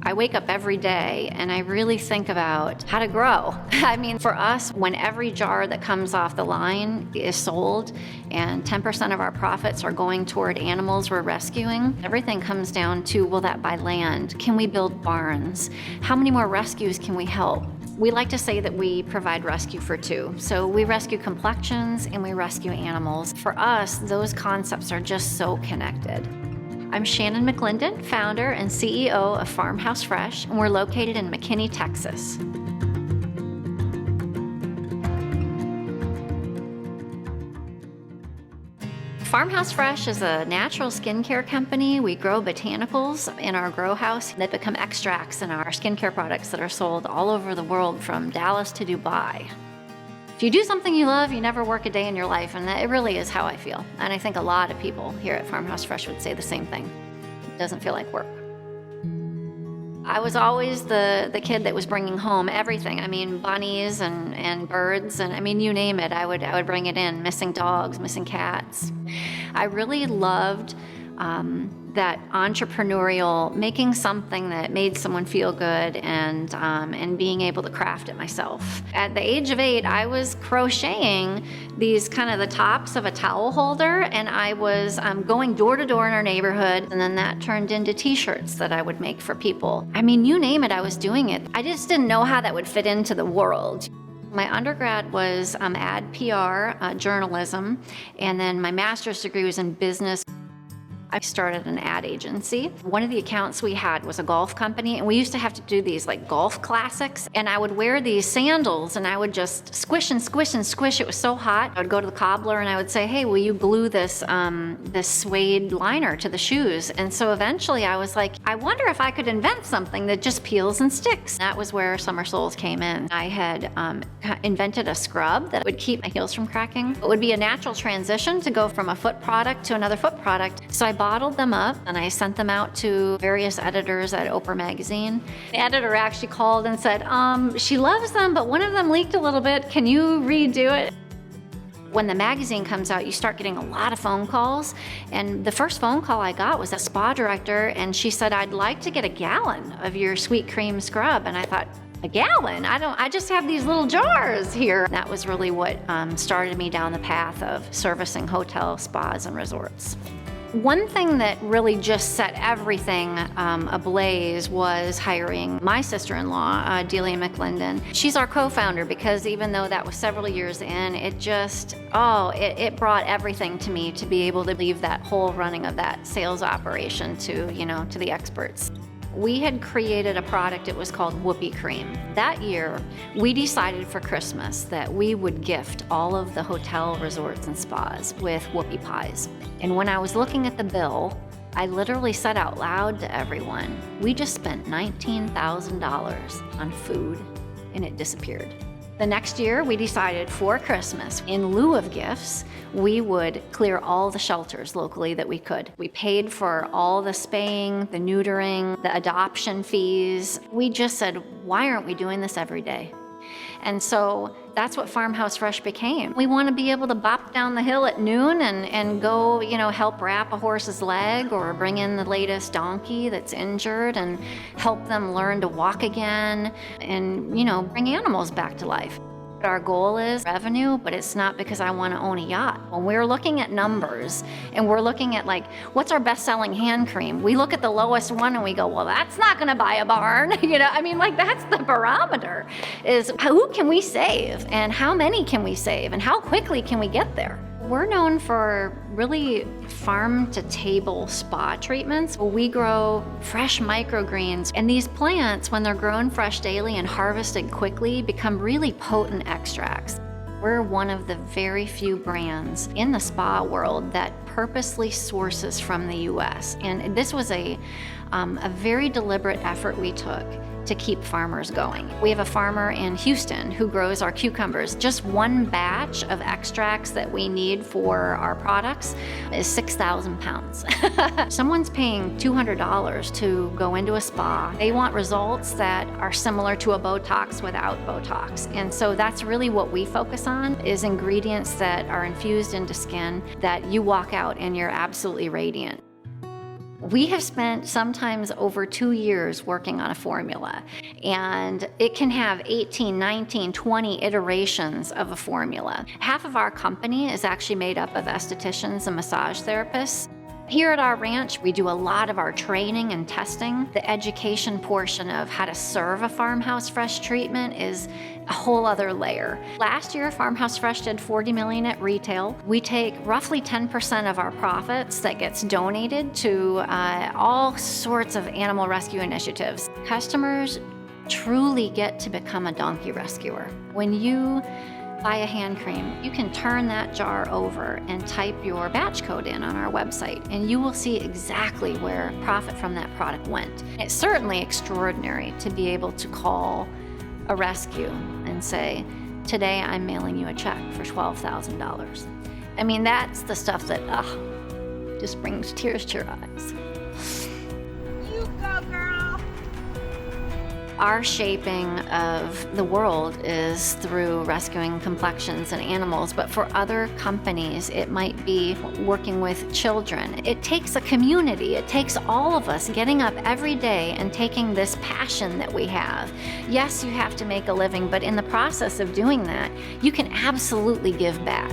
I wake up every day and I really think about how to grow. I mean, for us, when every jar that comes off the line is sold and 10% of our profits are going toward animals we're rescuing, everything comes down to, will that buy land? Can we build barns? How many more rescues can we help? We like to say that we provide rescue for two. So we rescue complexions and we rescue animals. For us, those concepts are just so connected. I'm Shannon McClendon, founder and CEO of FarmHouse Fresh, and we're located in McKinney, Texas. FarmHouse Fresh is a natural skincare company. We grow botanicals in our grow house that become extracts in our skincare products that are sold all over the world, from Dallas to Dubai. If you do something you love, you never work a day in your life, and it really is how I feel. And I think a lot of people here at FarmHouse Fresh would say the same thing. It doesn't feel like work. I was always the kid that was bringing home everything. I mean, bunnies and birds, and I mean, you name it, I would bring it in. Missing dogs, missing cats. I really loved that entrepreneurial, making something that made someone feel good and being able to craft it myself. At the age of 8, I was crocheting these kind of the tops of a towel holder, and I was going door to door in our neighborhood, and then that turned into t-shirts that I would make for people. I mean, you name it, I was doing it. I just didn't know how that would fit into the world. My undergrad was ad PR, journalism, and then my master's degree was in business. I started an ad agency. One of the accounts we had was a golf company, and we used to have to do these like golf classics, and I would wear these sandals and I would just squish and squish and squish. It was so hot. I would go to the cobbler and I would say, hey, will you glue this suede liner to the shoes? And so eventually I was like, I wonder if I could invent something that just peels and sticks. That was where Summer Soles came in. I had invented a scrub that would keep my heels from cracking. It would be a natural transition to go from a foot product to another foot product. So I bottled them up and I sent them out to various editors at Oprah magazine. The editor actually called and said, she loves them, but one of them leaked a little bit. Can you redo it? When the magazine comes out, you start getting a lot of phone calls. And the first phone call I got was a spa director, and she said, I'd like to get a gallon of your sweet cream scrub. And I thought, a gallon? I just have these little jars here. That was really what started me down the path of servicing hotel, spas, and resorts. One thing that really just set everything ablaze was hiring my sister-in-law, Delia McClendon. She's our co-founder, because even though that was several years in, it brought everything to me to be able to leave that whole running of that sales operation to the experts. We had created a product, it was called Whoopie Cream. That year, we decided for Christmas that we would gift all of the hotel, resorts, and spas with whoopie pies. And when I was looking at the bill, I literally said out loud to everyone, we just spent $19,000 on food, and it disappeared. The next year, we decided for Christmas, in lieu of gifts, we would clear all the shelters locally that we could. We paid for all the spaying, the neutering, the adoption fees. We just said, why aren't we doing this every day? And so that's what FarmHouse Fresh became. We want to be able to bop down the hill at noon and go, help wrap a horse's leg or bring in the latest donkey that's injured and help them learn to walk again and, bring animals back to life. Our goal is revenue, but it's not because I want to own a yacht. When we're looking at numbers and we're looking at what's our best-selling hand cream, we look at the lowest one and we go, well, that's not going to buy a barn. That's the barometer, is who can we save and how many can we save and how quickly can we get there? We're known for really farm-to-table spa treatments. We grow fresh microgreens, and these plants, when they're grown fresh daily and harvested quickly, become really potent extracts. We're one of the very few brands in the spa world that purposely sources from the U.S. And this was a very deliberate effort we took to keep farmers going. We have a farmer in Houston who grows our cucumbers. Just one batch of extracts that we need for our products is 6,000 pounds. Someone's paying $200 to go into a spa. They want results that are similar to a Botox without Botox. And so that's really what we focus on, is ingredients that are infused into skin that you walk out and you're absolutely radiant. We have spent sometimes over 2 years working on a formula, and it can have 18, 19, 20 iterations of a formula. Half of our company is actually made up of estheticians and massage therapists. Here at our ranch, we do a lot of our training and testing. The education portion of how to serve a FarmHouse Fresh treatment is a whole other layer. Last year, FarmHouse Fresh did $40 million at retail. We take roughly 10% of our profits that gets donated to all sorts of animal rescue initiatives. Customers truly get to become a donkey rescuer. When you buy a hand cream, you can turn that jar over and type your batch code in on our website, and you will see exactly where profit from that product went. It's certainly extraordinary to be able to call a rescue and say, today I'm mailing you a check for $12,000. I mean, that's the stuff that just brings tears to your eyes. You go, girl! Our shaping of the world is through rescuing complexions and animals, but for other companies, it might be working with children. It takes a community. It takes all of us getting up every day and taking this passion that we have. Yes, you have to make a living, but in the process of doing that, you can absolutely give back.